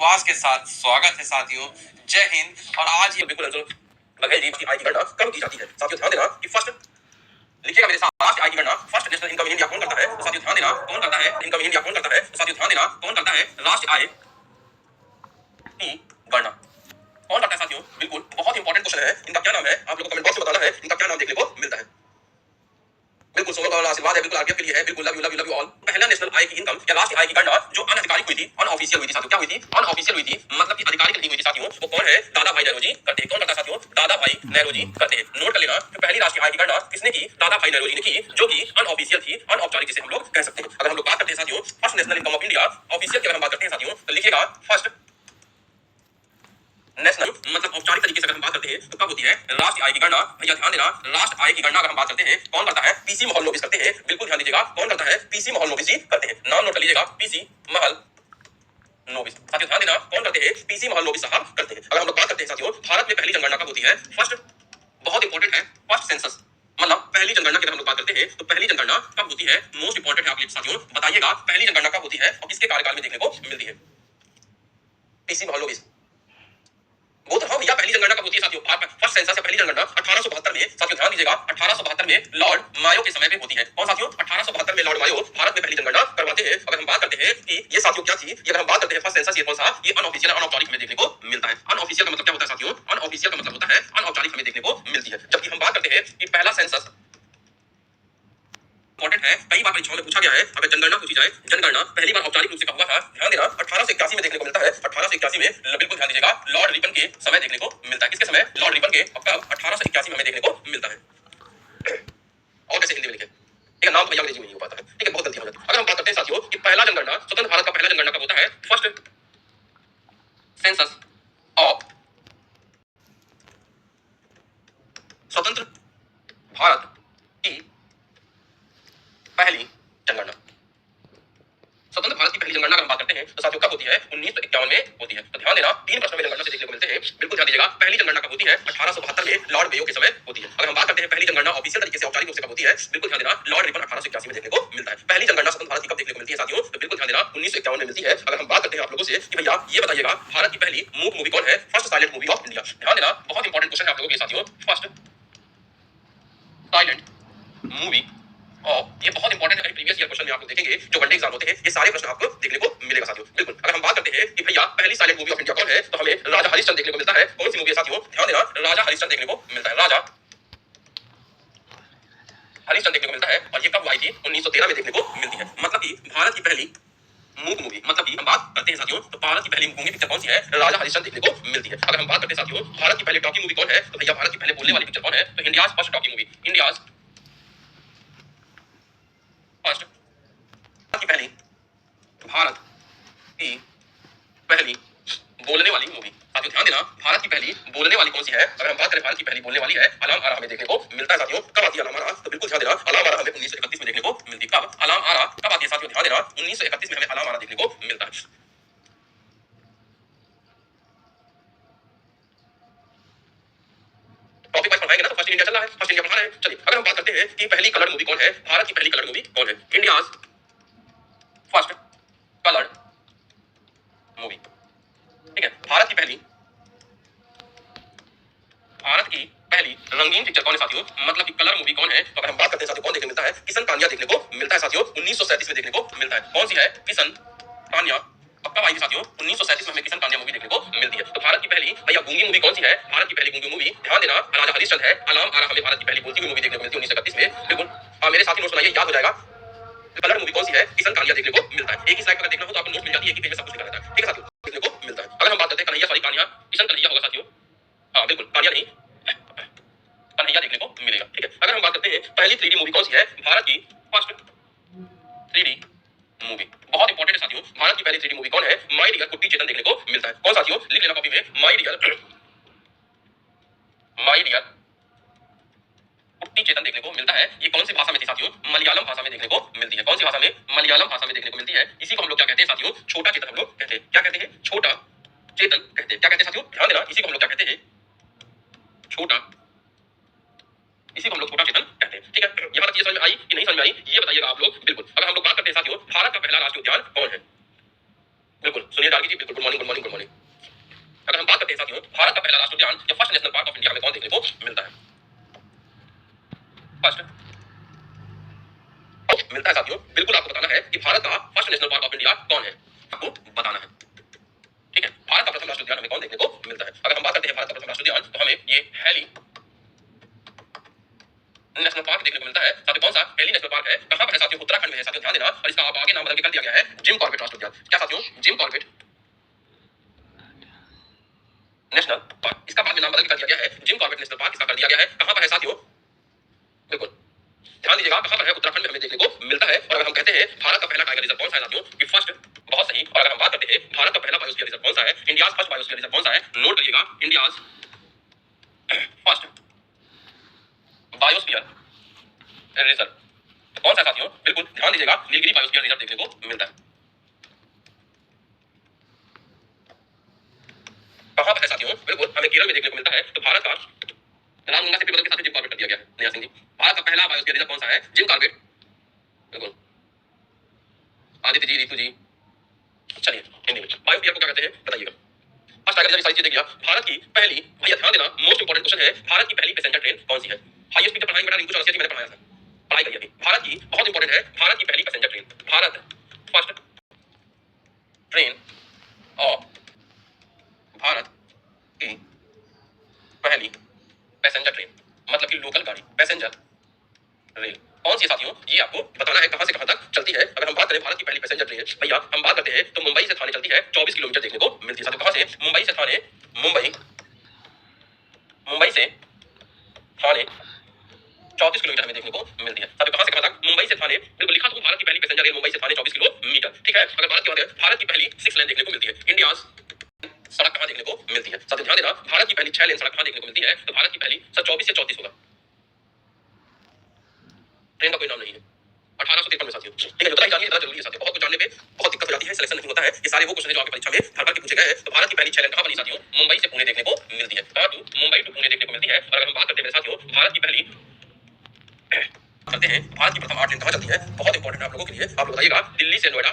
विश्वास के साथ स्वागत है साथियों। जय हिंद। और आज ये बिल्कुल अंशुल बघेल जी की आय की गणना कब की जाती है? साथियों ध्यान देना कि फर्स्ट लिखिएगा मेरे साथ, राष्ट्रीय आय की गणना first national income in India कौन करता है? तो साथियों ध्यान देना कौन करता है? इनकम इन इंडिया कौन करता है? तो साथियों ध्यान देना कौन करता है? राष्ट्रीय आय की गणना कौन करता है साथियों? बिल्कुल बहुत इंपॉर्टेंट क्वेश्चन है। इनका क्या नाम है? आप लोगों को कमेंट बॉक्स में बताना है इनका क्या नाम देखने को मिलता है। बिल्कुल सोमो का आशीर्वाद है, बिल्कुल आरपीएफ के लिए है। बिल्कुल लव यू ऑल। पहला नेशनल आय की इनकम या राष्ट्रीय आय की गणना जो अनधिकारिक हुई थी, अनऑफिशियल हुई थी साथियों। क्या हुई थी? अनऑफिशियल हुई थी, मतलब कि आधिकारिक नहीं हुई थी साथियों। वो कौन है? दादा भाई नौरोजी करते हैं। कौन करता है साथियों? दादा भाई नौरोजी करते हैं। नोट कर लेना कि पहली राष्ट्रीय आय की गणना किसने की? दादा भाई नौरोजी ने की, जो कि अनऑफिशियल थी, अनौपचारिक जिसे हम लोग कह सकते हैं। अगर हम लोग बात करते हैं साथियों first national income of India, official की अगर हम बात करते हैं साथियों तो लिखिएगा फर्स्ट नेशनल, मतलब औपचारिक तरीके से अगर हम बात करते हैं तो कब होती है? राष्ट्रीय आय की गणना। भैया ध्यान देना, राष्ट्रीय आय की गणना अगर हम बात करते हैं कौन करता है? पीसी महल नोबिस करते हैं। बिल्कुल ध्यान दीजिएगा कौन करता है? पीसी महल नोबिस जी करते हैं। नाम नोट कर लीजिएगा, पीसी महल नोबिस। साथियों ध्यान देना कौन करते हैं? पीसी महल नोबिस साहब करते हैं। अगर हम लोग बात करते हैं साथियों भारत में पहली जनगणना कब होती है? फर्स्ट, बहुत इंपॉर्टेंट है, फर्स्ट सेंसस, मतलब पहली जनगणना की अगर हम लोग बात करते हैं तो पहली जनगणना कब होती है? मोस्ट इंपॉर्टेंट है आपके लिए साथियों, बताइएगा पहली जनगणना कब होती है और किसके कार्यकाल में देखने को मिलती है? पीसी महल नोबिस। वो तो हाँ भैया, पहली जनगणना कब होती है साथियों? फर्स्ट सेंसस या पहली जनगणना 1872 में। साथियों ध्यान दीजिएगा 1872 में लॉर्ड मायो के समय पे होती है। कौन साथियों? 1872 में लॉर्ड मायो भारत में पहली जनगणना करवाते हैं। अगर हम बात करते हैं कि ये साथियों क्या थी, ये अगर हम बात करते हैं फर्स्ट सेंसस, ये कौन सा? ये अनऑफिशियल अनौपचारिक हमें देखने को मिलता है। अनऑफिशियल का मतलब क्या होता है साथियों? अनऑफिशियल का मतलब होता है अनौपचारिक हमें देखने को मिलती है। जबकि हम बात करते हैं कि पहला सेंसस इंपॉर्टेंट है, कई बार परीक्षाओं में पूछा गया है। अगर जनगणना पूछी जाए, जनगणना पहली बार औपचारिक रूप से कब हुआ था? ध्यान देना 1881 में देखने को मिलता है। 1881 में बिल्कुल ध्यान दीजिएगा लॉर्ड रिपन के समय देखने को मिलता है। किसके समय? लॉर्ड रिपन के। और कब? 1881 में हमें देखने को मिलता है। और कैसे हिंदी में लिखे? ठीक है, नाम तो भैया अंग्रेजी में नहीं हो पाता है। ठीक है, बहुत गलतियां हो जाती है। अगर हम बात करते हैं साथियों कि पहला जनगणना, स्वतंत्र भारत का पहला जनगणना कब होता है? फर्स्ट सेंसस ऑफ स्वतंत्र भारत की पहली जनगणना। स्वतंत्र भारत की पहली जनगणना अगर बात करते हैं तो साथियों कब होती है? 1951 में होती है। तो ध्यान देना तीन प्रश्न में जनगणना से देखने को मिलते हैं। बिल्कुल ध्यान दीजिएगा पहली जनगणना कब होती है? 1872 में लॉर्ड मेयो के समय होती है। अगर हम बात करते हैं पहली जनगणना ऑफिशियल तरीके से औपचारिक रूप से कब होती है? बिल्कुल ध्यान देना लॉर्ड रिपन 1881 में देखने को मिलता है। पहली जनगणना स्वतंत्र भारत की कब देखने को मिलती है साथियों? तो बिल्कुल ध्यान देना 1951 में मिलती है। अगर हम बात करते हैं आप लोगों से कि भैया ये बताइएगा भारत की पहली मूक मूवी कौन है? First silent movie of India. ध्यान देना बहुत इंपॉर्टेंट क्वेश्चन है आप लोगों के साथियों, फर्स्ट साइलेंट मूवी और ये बहुत इंपॉर्टेंट है। प्रीवियस ईयर क्वेश्चन में आप लोग देखेंगे जो वनडे एग्जाम होते हैं, ये सारे प्रश्न आपको देखने को मिलेगा साथियों। बिल्कुल अगर हम बात करते हैं कि भैया पहली साइलेंट मूवी ऑफ इंडिया कौन है, तो हमें राजा हरिश्चंद्र देखने को मिलता है। कौन सी मूवी है साथियों? ध्यान देना राजा हरिश्चंद्र देखने को मिलता है। राजा हरिश्चंद्र देखने को मिलता है और ये कब आई थी? 1913 में देखने को मिलती है। मतलब कि भारत की पहली मूक मूवी, मतलब कि हम बात करते हैं साथियों तो भारत की पहली मूवी पिक्चर कौन सी है? राजा हरिश्चंद्र देखने को मिलती है। अगर हम बात करते हैं साथियों भारत की पहली टॉकी मूवी कौन है, तो भैया भारत की पहले बोलने वाली पिक्चर कौन है? तो India's first talkie movie, India's first की पहली, भारत की पहली बोलने वाली मूवी। साथियों ध्यान देना भारत की पहली बोलने वाली कौन सी है? अगर हम बात करें भारत की पहली बोलने वाली है, अलाम आरा हमें देखने को मिलता है साथियों। कब आती है अलाम आरा? तो बिल्कुल ध्यान देना अलाम आरा हमें 1931 में देखने को मिलती है। कब अलाम आरा कब आती है साथियों? ध्यान देना 1931 में हमें अलाम आरा देखने को मिलता है। टॉपिक वाइज पढ़ाएंगे ना, तो फर्स्ट इंडिया चल रहा है, फर्स्ट इंडिया पढ़ा रहे हैं। चलिए अगर हम बात करते हैं कि पहली कलर मूवी कौन है, भारत की पहली कलर मूवी कौन है? India's first colour movie. ठीक है, भारत की पहली रंगीन पिक्चर कौन है साथियों? मतलब कि कलर मूवी कौन है? तो अगर हम बात करते हैं साथियों कौन देखने को मिलता है? किशन कान्या देखने को मिलता है साथियों। 1937 में देखने को मिलता है। कौन सी है? किशन कान्या। अब कब आई थी साथियों? 1937 में हमें किशन कान्या मूवी देखने को मिलती है। तो भारत की पहली भैया गूंगी मूवी कौन सी है? भारत की पहली गूंगी मूवी ध्यान देना राजा हरिश्चंद्र है। अलाम आरा हमें भारत की पहली बोलती हुई मूवी देखने को मिलती है 1931 में। बिल्कुल हाँ, मेरे साथी नोट सुनाइए, याद हो जाएगा। कलर मूवी कौन सी है? किशन कान्या देखने को मिलता है। एक ही स्लाइड पर देखना हो तो आपको नोट मिल जाती है, एक ही पेज में सब कुछ लिखा रहता है। ठीक है साथियों, देखने को मिलता है। अगर हम बात करते हैं कन्हैया, सॉरी कान्या, किशन कन्हैया होगा साथियों। हाँ बिल्कुल, कान्या नहीं कन्हैया देखने को मिलेगा। ठीक है, अगर हम बात करते हैं पहली 3D मूवी कौन सी है? भारत की फर्स्ट 3D मूवी, बहुत इंपॉर्टेंट है साथियों। भारत की पहली 3D मूवी कौन है? माय डियर कुट्टी चेतन देखने को मिलता है। कौन साथियों? लिख लेना कॉपी में, माय डियर कुट्टी चेतन देखने को मिलता है। ये कौन सी भाषा में थी साथियों? मलयालम भाषा में देखने को मिलती है। कौन सी भाषा में? मलयालम भाषा में देखने को मिलती है। इसी को हम लोग क्या कहते हैं साथियों? छोटा चेतन हम लोग कहते हैं। क्या कहते हैं? छोटा चेतन कहते हैं। क्या कहते हैं साथियों? ध्यान देना, इसी को हम लोग क्या कहते हैं? छोटा, इसी को हम लोग छोटा चेतन कहते हैं। ठीक है, यहाँ तक ये समझ में आई कि नहीं समझ में आई, ये बताइएगा आप लोग। बिल्कुल अगर हम लोग बात करते हैं साथियों भारत का पहला राष्ट्रीय उद्यान कौन है? बिल्कुल सुनील डालगी जी, बिल्कुल good morning good morning good morning. अगर हम बात करते हैं साथियों भारत का पहला राष्ट्रीय उद्यान या first national park of India हमें कौन देखने को मिलता है? फर्स्ट मिलता है साथियों, बिल्कुल आपको बताना है कि भारत का first national park of India कौन है, आपको बताना है। ठीक है, भारत का प्रथम राष्ट्रीय उद्यान हमें कौन देखने को मिलता है? अगर हम बात करते हैं भारत का प्रथम राष्ट्रीय उद्यान तो हमें ये हैली नेशनल पार्क देखने को मिलता है। साथियों कौन सा हैली नेशनल पार्क है, कहां पर है साथियों? उत्तराखंड में है साथियों, ध्यान देना। और इसका अब आगे नाम बदल के कर दिया गया है जिम कॉर्बेट राष्ट्रीय उद्यान। क्या साथियों? जिम कॉर्बेट नेशनल पार्क, इसका बाद में नाम बदल के कर दिया गया है जिम कॉर्बेट नेशनल पार्क। इसका कर दिया गया है, कहां पर है साथियों? बिल्कुल ध्यान दीजिएगा, कहां पर है? उत्तराखंड में हमें देखने को मिलता है। और अगर हम कहते हैं भारत का पहला टाइगर रिजर्व कौन सा है साथियों? कि फर्स्ट, बहुत सही। और अगर हम बात करते हैं भारत का पहला बायोस्फीयर रिजर्व कौन सा है, इंडियाज फर्स्ट बायोस्फीयर रिजर्व कौन सा है, नोट करिएगा, इंडियाज फर्स्ट बायोस्फीयर रिजर्व कौन सा है साथियों? बिल्कुल ध्यान दीजिएगा, नीलगिरी बायोस्फीयर रिजर्व देखने को मिलता है। कहां पर है साथियों? बिल्कुल हमें केरल में देखने को मिलता है। तो भारत का रामगंगा से बदल के साथ जिम कॉर्बेट कर दिया गया है। नया सिंह जी, भारत का पहला बायोस्फीयर रिजर्व कौन सा है? Jim Corbett. बिल्कुल आदित्य जी, रितु जी, चलिए हिंदी में बायोस्फीयर को क्या कहते हैं बताइएगा। फर्स्ट टाइगर रिजर्व सारी चीजें किया। भारत की पहली, भैया ध्यान देना, मोस्ट इंपोर्टेंट क्वेश्चन है, भारत की पहली पैसेंजर ट्रेन कौन सी है? हाईएस्ट स्पीड पढ़ाई बेटा, रिंकू चौरसिया जी मैंने पढ़ाया था, पढ़ाई करिए अभी। भारत की बहुत इंपोर्टेंट है, भारत की पहली passenger train, Bharat first train of Bharat की पहली पैसेंजर ट्रेन, मतलब कि लोकल गाड़ी, पैसेंजर रेल कौन सी है साथियों? ये आपको बताना है, कहां से कहां तक चलती है। अगर हम बात करें भारत की पहली पैसेंजर ट्रेन, भैया हम बात करते हैं तो मुंबई से थाने चलती है, 24 किलोमीटर देखने को मिलती है साथियों। कहां से? मुंबई से थाने, मुंबई मुंबई से थाने 34 किलोमीटर हमें देखने को मिलती है साथियों। कहां से कहां तक? मुंबई से थाने, बिल्कुल लिखा तो भारत की पहली पैसेंजर रेल मुंबई से थाने 24 किलोमीटर। ठीक है, अगर भारत की बात है, भारत की पहली 6 लेन देखने को मिलती है। इंडियाज सड़क कहां देखने को मिलती है साथियों? ध्यान देना, भारत की पहली 6 लेन सड़क कहां देखने को मिलती है? तो भारत की पहली सर 24 या 34 होगा, ट्रेन का कोई नाम नहीं है, 1853 में साथियों। ठीक है, उतना ही जानिए, इतना जरूरी है साथियों, बहुत कुछ जानने पे बहुत दिक्कत हो जाती है, सिलेक्शन नहीं होता है। ये सारे वो क्वेश्चन है जो आपकी परीक्षा में भर भर के पूछे गए हैं। तो भारत की पहली 6 लेन कहां बनी साथियों? मुंबई से पुणे देखने को मिलती है। कहां टू? मुंबई टू पुणे देखने को मिलती है। और अगर हम बात करते हैं मेरे साथियों भारत की पहली करते हैं, भारत की प्रथम 8 लेन कहां चलती है? बहुत इंपॉर्टेंट है आप लोगों के लिए, आप लोग बताइएगा, दिल्ली से नोएडा,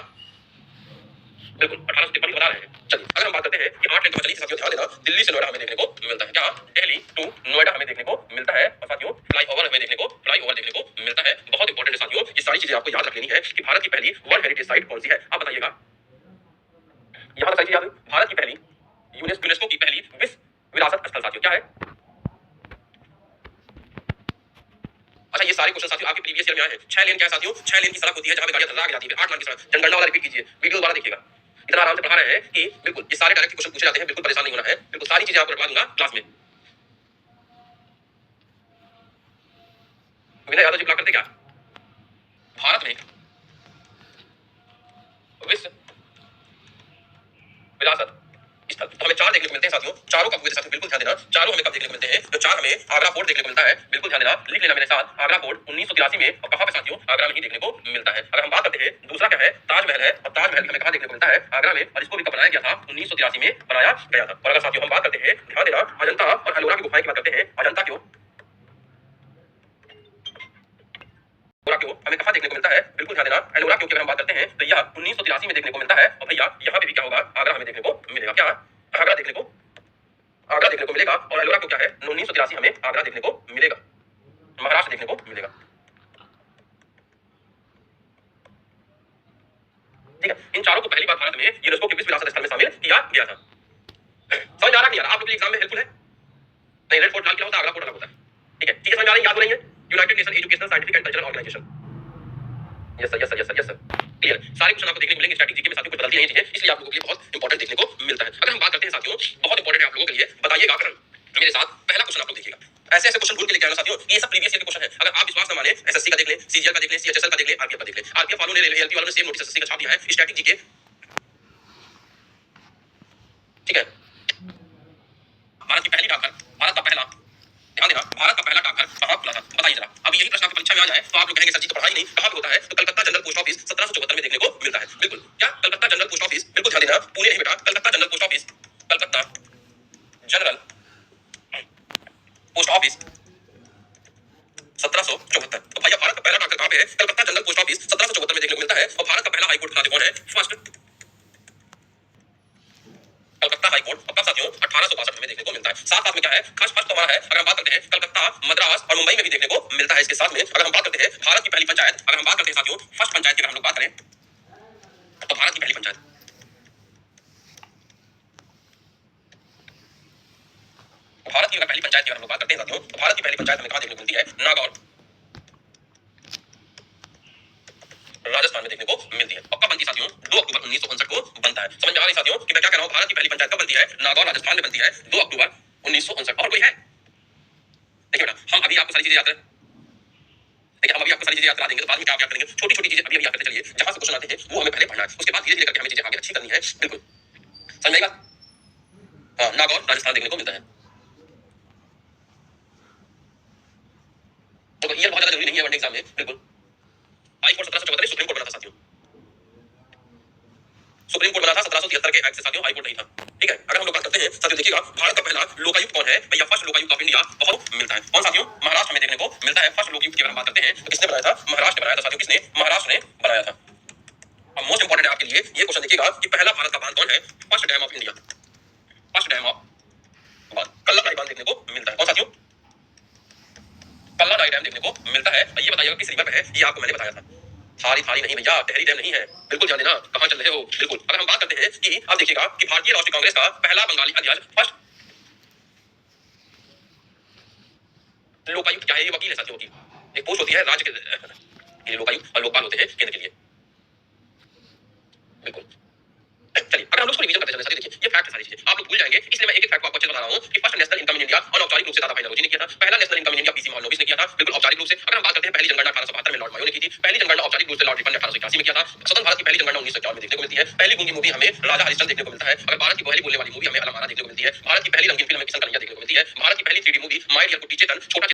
बिल्कुल 1853 बता रहे हैं। चलिए अगर हम बात करते हैं कि 8 लेन कहां चली थी साथियों, ध्यान देना, दिल्ली से नोएडा हमें देखने को मिलता है। क्या? दिल्ली टू नोएडा हमें देखने को मिलता है। और साथियों फ्लाईओवर हमें देखने को मिलता है। बहुत इंपॉर्टेंट है साथियों, ये सारी चीजें आपको याद रख लेनी है कि भारत की पहली वर्ल्ड हेरिटेज साइट कौन सी है, आप बताइएगा। यहां तक याद, भारत की पहली यूनेस्को की पहली विश्व विरासत स्थल साथियों क्या है? अच्छा, ये सारे क्वेश्चन साथियों आपके प्रीवियस ईयर में आए हैं। 6 लेन क्या है साथियों? 6 लेन की सड़क होती है जहां पे गाड़ियां धड़ल्ला के जाती है। 8 लाइन की सड़क, जनगणना वाला रिपीट कीजिए, वीडियो दोबारा देखिएगा। इतना आराम से पढ़ा रहे हैं कि बिल्कुल ये सारे डायरेक्ट क्वेश्चन पूछे जाते हैं, बिल्कुल परेशान नहीं होना है। बिल्कुल सारी चीजें आपको रटवा दूंगा क्लास में। विनय यादव जी ब्लॉक करते क्या? भारत में विश्व विरासत स्थल तो हमें 4 देखने को मिलते हैं साथियों। चारों कब हुए थे साथियों? बिल्कुल ध्यान देना, चारों हमें कब देखने को मिलते हैं? तो 4 हमें आगरा फोर्ट देखने को मिलता है। बिल्कुल ध्यान देना, लिख लेना मेरे साथ, आगरा फोर्ट 1983 में। और कहां पे साथियों? आगरा में ही देखने को मिलता है। अगर हम बात करते हैं दूसरा क्या है? ताजमहल है। और ताजमहल भी हमें कहां देखने को मिलता है? आगरा में। और इसको भी कब बनाया गया था? 1983 में बनाया गया था। और अगर साथियों हम बात करते हैं, ध्यान देना, अजंता और एलोरा की गुफाएं की बात करते हैं, अजंता क्यों हमें कहां देखने को मिलता है? बिल्कुल ध्यान देना, एलोरा क्यों की अगर हम बात करते हैं तो यह 1983 में देखने को मिलता है। और भैया यहां पे भी क्या होगा? आगरा हमें देखने को मिलेगा। क्या? आगरा देखने को मिलेगा। और एलोरा क्यों क्या है? 1983 हमें आगरा देखने को मिलेगा, महाराष्ट्र देखने को मिलेगा। ठीक है, इन चारों को पहली बार भारत में यूनेस्को के विश्व विरासत स्थल में शामिल किया गया था। समझ आ रहा है? नहीं आ रहा? आप लोग के एग्जाम में हेल्पफुल है? नहीं, रेड फोर्ट लाल किला होता है, आगरा फोर्ट अलग होता है। ठीक है, समझ आ रही है? याद हो रही है? United Nation Educational Scientific and Cultural Organisation. Yes sir, yes sir, yes sir, yes sir, clear. सारे क्वेश्चन आपको देखने को मिलेंगे स्टैटिक जीके में साथियों, कुछ बदलती नहीं चीजें, इसलिए आप लोगों के लिए बहुत इंपॉर्टेंट देखने को मिलता है। अगर हम बात करते हैं साथियों, बहुत इंपॉर्टेंट है आप लोगों के लिए, बताइएगा मेरे साथ, पहला क्वेश्चन आप लोग देखिएगा। ऐसे ऐसे क्वेश्चन ढूंढ के लेके आना साथियों, ये सब प्रीवियस ईयर के क्वेश्चन है। अगर आप विश्वास न माने, एसएससी का देख ले, सीजीएल का देख ले, सीएचएसएल का देख ले, आरपीएफ का देख ले। आरपीएफ वालों ने, एलपी वालों ने सेम नोटिस एसएससी का छाप दिया है, स्टैटिक जीके। ठीक है, भारत की पहली डाकघर, भारत का पहला, ध्यान देना, भारत का पहला डाकघर कहां खुला था? बताइए जरा। अभी यही प्रश्न आपकी परीक्षा में आ जाए तो आप लोग कहेंगे सर जी तो पढ़ा ही नहीं, कहां पे होता है? तो कलकत्ता जनरल पोस्ट ऑफिस 1774 में देखने को मिलता है। बिल्कुल, क्या? कलकत्ता जनरल पोस्ट ऑफिस, बिल्कुल ध्यान देना, पुणे नहीं बेटा, Calcutta general post office, Calcutta general post office 1774। तो भैया भारत का पहला डाकघर कहां पे है? कलकत्ता जनरल पोस्ट ऑफिस 1774 में देखने को मिलता है। और भारत का पहला हाईकोर्ट खुला कौन है? फर्स्ट हाई कोर्ट और कब साथियों 1862 में देखने को मिलता है। साथ साथ में क्या है, फर्स्ट तो हमारा है, अगर हम बात करते हैं कलकत्ता, मद्रास और मुंबई में भी देखने को मिलता है। इसके साथ में अगर हम बात करते हैं भारत की पहली पंचायत, अगर हम बात करते हैं साथियों फर्स्ट पंचायत की अगर हम लोग बात करें तो भारत की पहली पंचायत, भारत की अगर पहली पंचायत की अगर हम लोग बात करते हैं साथियों तो भारत की पहली पंचायत हमें कहां देखने को मिलती है, नागौर, राजस्थान में देखने को मिलती है। और कब बनती है साथियों, 2 अक्टूबर 1959 को बनता है। समझ में आ रही साथियों कि मैं क्या कह रहा हूं, भारत की पहली पंचायत कब बनती है, नागौर राजस्थान में बनती है 2 अक्टूबर 1959। और कोई है, देखिए बेटा हम अभी आपको सारी चीजें याद करें, देखिए हम अभी आपको सारी चीजें याद करा देंगे तो बाद में क्या क्या करेंगे, छोटी छोटी चीजें अभी अभी याद करते चलिए, जहां से क्वेश्चन आते हैं वो हमें पहले पढ़ना है, उसके बाद धीरे धीरे करके हमें चीजें आगे अच्छी करनी है। बिल्कुल समझ में आई बात। हाँ, नागौर राजस्थान देखने को मिलता है। तो ईयर बहुत ज्यादा जरूरी नहीं है वन एग्जाम में। बिल्कुल हाई कोर्ट 1774 में सुप्रीम कोर्ट बना था साथियों, सुप्रीम कोर्ट बना था 1773 के एक्ट से साथियों, हाई कोर्ट नहीं था। ठीक है, अगर हम लोग बात करते हैं साथियों, देखिएगा भारत का पहला लोकायुक्त कौन है भैया, फर्स्ट लोकायुक्त ऑफ इंडिया बहुत मिलता है कौन साथियों, महाराष्ट्र में देखने को मिलता है। फर्स्ट लोकायुक्त की अगर हम बात करते हैं तो किसने बनाया था, महाराष्ट्र ने बनाया था साथियों। किसने, महाराष्ट्र ने बनाया था। अब मोस्ट इंपोर्टेंट है आपके लिए ये क्वेश्चन, देखिएगा कि पहला भारत का बांध कौन है, first dam of India, first dam of बांध कल्लानाई बांध देखने को मिलता है कौन साथियों, कल्लानाई डैम देखने को मिलता है। ये बताइएगा किस रिवर पे है, ये आपको मैंने बताया था, थारी थारी नहीं भैया, टहरी डैम नहीं है। बिल्कुल ध्यान देना, कहां चल रहे हो। बिल्कुल अगर हम बात करते हैं कि अब देखिएगा कि भारतीय राष्ट्रीय कांग्रेस का पहला बंगाली अध्यक्ष, फर्स्ट लोकायुक्त क्या है, ये वकील है साथियों, वकील एक पोस्ट होती है राज्य के लिए, लोकायुक्त और लोकपाल होते हैं केंद्र के लिए। बिल्कुल चलिए अगर हम लोग इसको रिवीजन करते चलते हैं, देखिए ये फैक्ट सारी चीजें आप लोग भूल जाएंगे, इसलिए मैं एक एक फैक्ट को आपको अच्छे से बता रहा हूं कि first national income in India अनौपचारिक रूप से दादा भाई नौरोजी ने किया था। पहला national income in India PC Mahalanobis ने किया था, बिल्कुल औपचारिक रूप से। अगर हम बात करते हैं पहली जनगणना 1872 में लॉर्ड मायो ने की थी, पहली जनगणना औपचारिक रूप से लॉर्ड रिपन ने 1881 में किया था। स्वतंत्र भारत की पहली जनगणना 1951 में देखने को मिलती है। पहली गूंगी मूवी हमें राजा हरिश्चंद्र देखने को मिलता है। अगर भारत की पहली बोलने वाली मूवी हमें अलमारा देखने को मिलती है। भारत की पहली रंगीन फिल्म किशन कन्हैया देखने को मिलती है। भारत की पहली 3D मूवी माय डियर कुट्टी चेतन छोटा